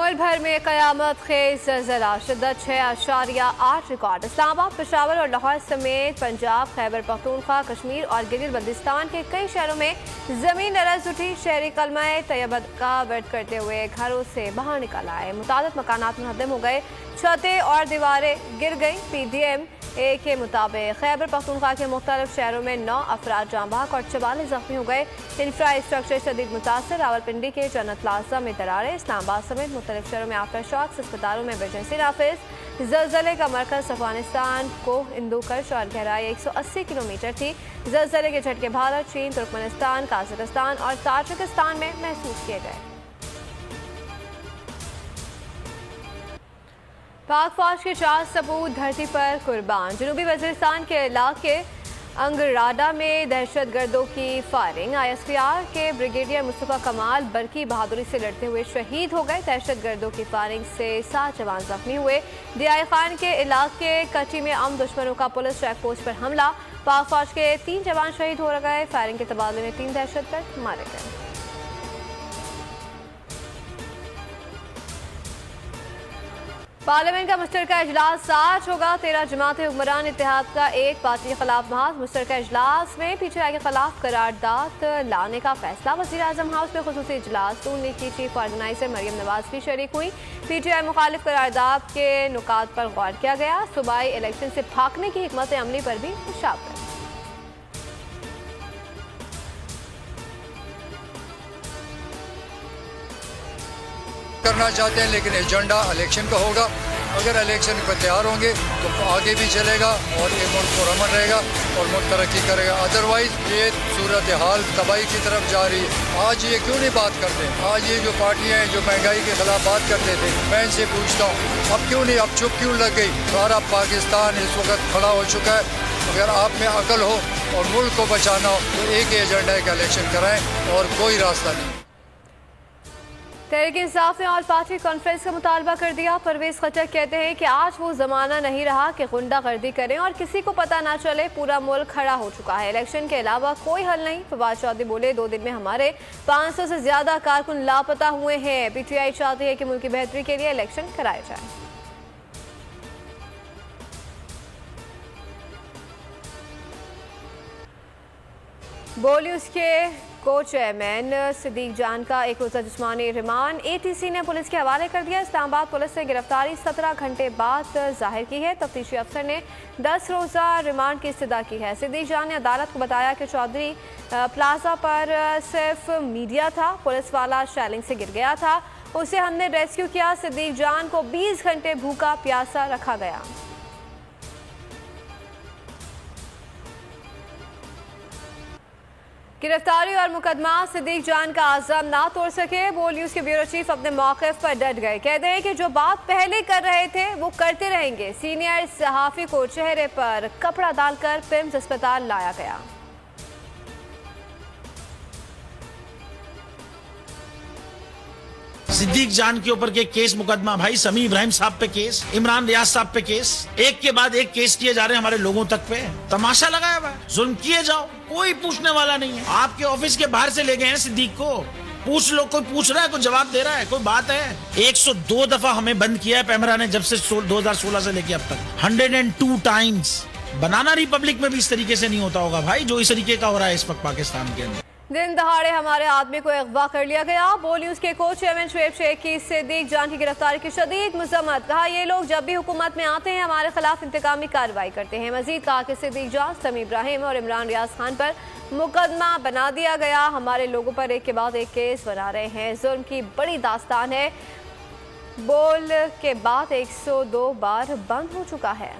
मुल्क भर में कयामत खेज ज़लज़ला, शिद्दत 6.8 रिकॉर्ड। इस्लामाबाद, पेशावर और लाहौर समेत पंजाब, खैबर पख्तूनख्वा, कश्मीर और गिलगित बल्तिस्तान के कई शहरों में ज़मीन लरज़ उठी। शहरी कलमा तैयबा का वर्द करते हुए घरों से बाहर निकल आए। मुतादिद मकानात मुहद्दम हो गए, छतें और दीवारें गिर गई। PDM के मुताबिक खैबर पख्तूनख्वा के मुख्तलिफ शहरों में 9 अफराद जाँ बहक और 44 जख्मी हो गए। इंफ्रास्ट्रक्चर शदीद मुतासर। रावलपिंडी के जन्नत प्लाजा में दरारें। इस्लामाबाद समेत मुख्तलिफ शहरों में आफ्टर शॉक्स। अस्पतालों में इमरजेंसी नाफिज। ज़लज़ले का मरकज़ अफगानिस्तान को हिंदूकश और गहराई 180 किलोमीटर थी। ज़लज़ले के झटके भारत, चीन, तुर्कमेनिस्तान, काज़ाकिस्तान और ताजिकिस्तान में महसूस किए गए। पाक फौज के 4 सबूत धरती पर कुर्बान। जनूबी वज़ीरिस्तान के इलाके अंगराडा में दहशतगर्दों की फायरिंग। ISPR के ब्रिगेडियर मुस्तफ़ा कमाल बरकी बहादुरी से लड़ते हुए शहीद हो गए। दहशतगर्दों की फायरिंग से 7 जवान जख्मी हुए। DI खान के इलाके कची में दुश्मनों का पुलिस चेक पोस्ट पर हमला। पाक फौज के 3 जवान शहीद हो गए। फायरिंग के तबादले में 3 दहशतगर्द मारे गए। पार्लियामेंट का मुश्तरका इजलास आज होगा। 13 जमात हुक्मरान इत्तेहाद का एक पार्टी के खिलाफ महाज। मुश्तरका इजलास में PTI के खिलाफ करारदाद लाने का फैसला। वज़ीर आज़म हाउस में खुसूसी इजलास। नून लीग की चीफ ऑर्गेनाइजर मरियम नवाज भी शरीक हुई। PTI मुखालिफ करारदाद के नुकात पर गौर किया गया। सूबाई इलेक्शन से भागने की हिकमत अमली पर भी मुशावरत। करना चाहते हैं, लेकिन एजेंडा इलेक्शन का होगा। अगर इलेक्शन पर तैयार होंगे तो आगे भी चलेगा और ये मुल्क पुरअमन रहेगा और मुल्क तरक्की करेगा। अदरवाइज ये सूरत हाल तबाही की तरफ जा रही है। आज ये क्यों नहीं बात करते? आज ये जो पार्टियां हैं जो महंगाई के खिलाफ बात करते थे, मैं इनसे पूछता हूँ अब क्यों नहीं, अब चुप क्यों लग गई? सारा पाकिस्तान इस वक्त खड़ा हो चुका है। अगर आप में अकल हो और मुल्क को बचाना हो तो एक ही एजेंडा है कि इलेक्शन कराएं और कोई रास्ता नहीं। तहरीक इंसाफ ने ऑल पार्टी कॉन्फ्रेंस का मुतालबा कर दिया। परवेज खट्टर कहते हैं कि आज वो ज़माना नहीं रहा कि गुंडागर्दी करें और किसी को पता ना चले। पूरा मुल्क खड़ा हो चुका है, इलेक्शन के अलावा कोई हल नहीं। फवाद चौधरी बोले 2 दिन में हमारे 500 से ज़्यादा कारकुन लापता हुए हैं। PTI चाहती है कि मुल्क की बेहतरी के लिए इलेक्शन कराए जाए। बोली उसके को चेयरमैन सिद्दीक जान का 1 रोज़ा जिस्मानी रिमांड ATC ने पुलिस के हवाले कर दिया। इस्लामाबाद पुलिस ने गिरफ्तारी 17 घंटे बाद जाहिर की है। तफ्तीशी अफसर ने 10 रोज़ा रिमांड की इस्तदा की है। सिद्दीक जान ने अदालत को बताया कि चौधरी प्लाजा पर सिर्फ मीडिया था, पुलिस वाला शैलिंग से गिर गया था, उसे हमने रेस्क्यू किया। सिद्दीक जान को 20 घंटे भूखा प्यासा रखा गया। गिरफ्तारी और मुकदमा सिद्दीक जान का आज़म ना तोड़ सके। बोल न्यूज़ के ब्यूरो चीफ अपने मौक़िफ़ पर डट गए। कहते हैं कि जो बात पहले कर रहे थे वो करते रहेंगे। सीनियर सहाफ़ी को चेहरे पर कपड़ा डालकर पिम्स अस्पताल लाया गया। सिद्दीक जान के ऊपर के केस मुकदमा, भाई समी इब्राहिम साहब पे केस, इमरान रियाज साहब पे केस, एक के बाद एक केस किए जा रहे हैं हमारे लोगों तक पे। तमाशा लगाया हुआ है, जुल्म किए जाओ, कोई पूछने वाला नहीं है। आपके ऑफिस के बाहर से ले गए हैं सिद्दीक को, पूछ लो, कोई पूछ रहा है, कोई जवाब दे रहा है, कोई बात है? 102 दफा हमें बंद किया है पैमरा ने जब से 2016 से लेके अब तक। 102 टाइम्स। बनाना रिपब्लिक में भी इस तरीके से नहीं होता होगा भाई, जो इस तरीके का हो रहा है इस वक्त पाकिस्तान के अंदर। दिन दहाड़े हमारे आदमी को अगवा कर लिया गया। बोल न्यूज़ के को चेयरमैन शुएब शेख की सिद्दीक जान की गिरफ्तारी की शदीद मजम्मत। कहा ये लोग जब भी हुकूमत में आते हैं हमारे खिलाफ इंतकामी कार्रवाई करते हैं। मजीद कहा कि सिद्दीक जान, समी इब्राहिम और इमरान रियाज खान पर मुकदमा बना दिया गया। हमारे लोगों पर एक के बाद एक केस बना रहे हैं। जुल्म की बड़ी दास्तान है। बोल के बाद 102 बार बंद हो चुका है।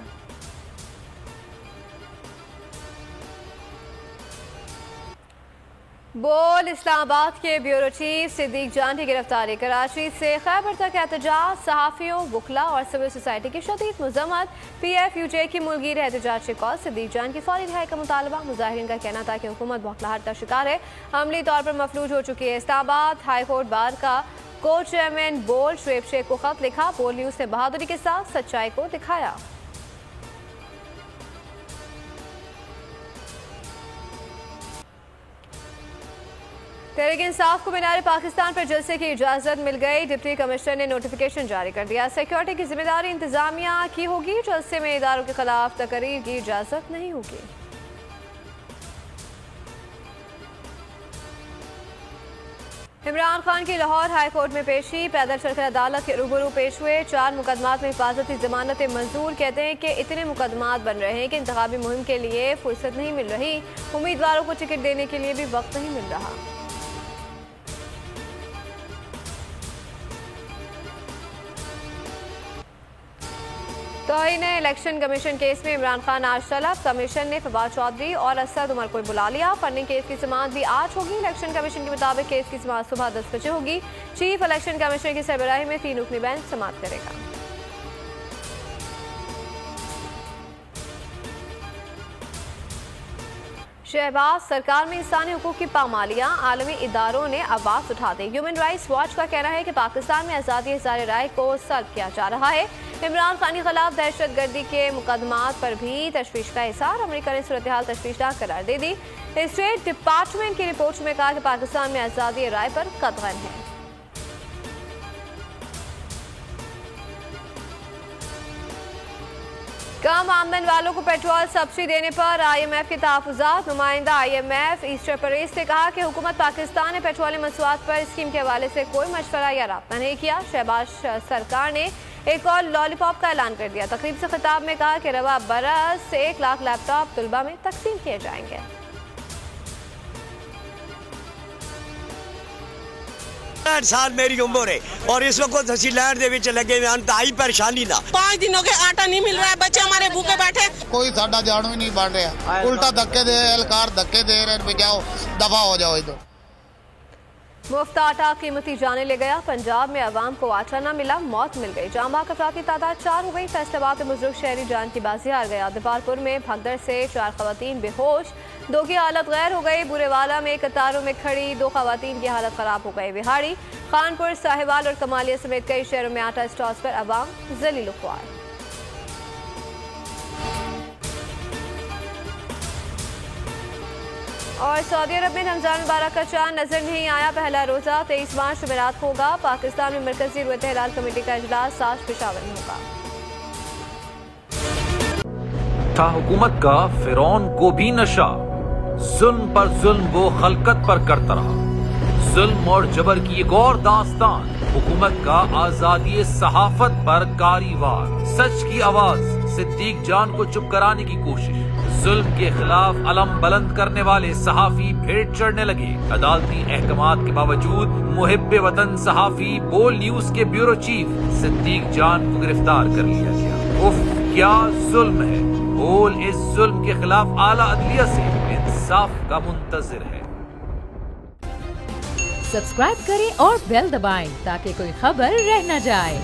बोल इस्लामाबाद के ब्यूरो चीफ सिद्दीक जान की गिरफ्तारी। कराची से खैबर तक एहतजाज, सहाफ़ियों, वकला और सिविल सोसाइटी की शदीद मजम्मत। PFUJ की मुल्कीर एहतजाज से कॉल। सिद्दीक जान की फौरी रिहाई का मुतालबा। मुजाहिरीन का कहना था कि हुकूमत बौखलाहट का शिकार है, अमली तौर पर मफलूज हो चुकी है। इस्लामाबाद हाई कोर्ट बार का को चेयरमैन बोल शुएब शेख को खत लिखा। बोल न्यूज़ ने बहादुरी के साथ सच्चाई को दिखाया। तहरीक इंसाफ को मीनार पाकिस्तान पर जलसे की इजाजत मिल गई। डिप्टी कमिश्नर ने नोटिफिकेशन जारी कर दिया। सिक्योरिटी की जिम्मेदारी इंतजामिया की होगी। जलसे में इदारों के खिलाफ तकरीर की इजाजत नहीं होगी। इमरान खान की लाहौर हाई कोर्ट में पेशी। पैदल चलकर अदालत के रूबरू पेश हुए। 4 मुकदमात में हिफाजती जमानत मंजूर। कहते हैं कि इतने मुकदमात बन रहे हैं कि इंतखाबी मुहिम के लिए फुर्सत नहीं मिल रही। उम्मीदवारों को टिकट देने के लिए भी वक्त नहीं मिल रहा। तौहीन इलेक्शन कमीशन केस में इमरान खान आज तलब। कमीशन ने फवाद चौधरी और असद उमर को बुला लिया। फंडिंग केस की समाअत भी आज होगी। इलेक्शन कमीशन के मुताबिक केस की समाअत सुबह 10 बजे होगी। चीफ इलेक्शन कमिश्नर की सरबराही में 3 रुकनी बेंच समाअत करेगा। शहबाज सरकार में इंसानी हुकूक की पामालियां। आलमी इदारों ने आवाज उठा दी। ह्यूमन राइट्स वॉच का कहना है कि पाकिस्तान में आज़ादी इज़हार राय को सल्ब किया जा रहा है। इमरान खान के खिलाफ दहशत गर्दी के मुकदमात पर भी तशवीश का इज़हार। अमेरिका ने सूरत हाल तशवीशनाक करार दे दी। स्टेट डिपार्टमेंट की रिपोर्ट में कहा कि पाकिस्तान में आज़ादी राय पर कतगन है। कम आमदन वालों को पेट्रोल सब्सिडी देने पर IMF के तहफ़्फ़ुज़ात। नुमाइंदा IMF ईस्टर परेज से कहा कि हुकूमत पाकिस्तान ने पेट्रोलियम मसनूआत पर स्कीम के हवाले से कोई मशवरा या राब्ता नहीं किया। शहबाज सरकार ने एक और लॉलीपॉप का ऐलान कर दिया। तकरीब से खिताब में कहा कि रवा बरस 1 लाख लैपटॉप तुलबा में तकसीम किए जाएंगे। 60 साल मेरी उम्र है और इस वक्त ਅਸੀਂ लैंड ਦੇ ਵਿੱਚ ਲੱਗੇ ਹੋਏ ਹਨ। ताई परेशानी ना 5 दिनों के आटा नहीं मिल रहा है। बच्चे हमारे भूखे बैठे। कोई साडा जान भी नहीं बढ़ रहा। उल्टा धक्के दे एलकार धक्के दे रहे हैं। जाओ दफा हो जाओ इधर। मुफ्त आटा कीमती जाने ले गया। पंजाब में अवाम को आटा न मिला, मौत मिल गई। जांबाग अफराद की तादाद 4 हो गई। फैसलाबाद में बुजुर्ग शहरी जान की बाजी हार गया। दीपालपुर में भगदड़ से 4 खवातीन बेहोश, 2 की हालत गैर हो गई। बुरेवाला में कतारों में खड़ी 2 खवातीन की हालत खराब हो गई। बिहाड़ी, खानपुर, साहिवाल और कमालिया समेत कई शहरों में आटा स्टॉल्स पर अवाम जलील ख्वार। और सऊदी अरब में रमजान मुबारक का चांद नजर नहीं आया। पहला रोजा 23 मार्च जुमेरात होगा। पाकिस्तान में मरकजी रूयत हिलाल कमेटी का इजलास आज पेशावर में होगा। था हुकूमत का फिरौन को भी नशा। जुल्म पर जुल्म वो खलकत पर करता रहा। जुल्म और जबर की एक और दास्तान। हुकूमत का आजादी सहाफत पर कारीवार। सच की आवाज सिद्दीक जान को चुप कराने की कोशिश। जुल्म के खिलाफ अलम बुलंद करने वाले सहाफी भेंट चढ़ने लगे। अदालती अहकामात के बावजूद मुहिब्बे वतन सहाफी बोल न्यूज के ब्यूरो चीफ सिद्दीक जान को गिरफ्तार कर लिया गया। उफ, क्या जुल्म है। बोल इस जुल्म के खिलाफ आला अदलिया से इंसाफ का मुंतजिर है। सब्सक्राइब करें और बेल दबाएं ताकि कोई खबर रह न जाए।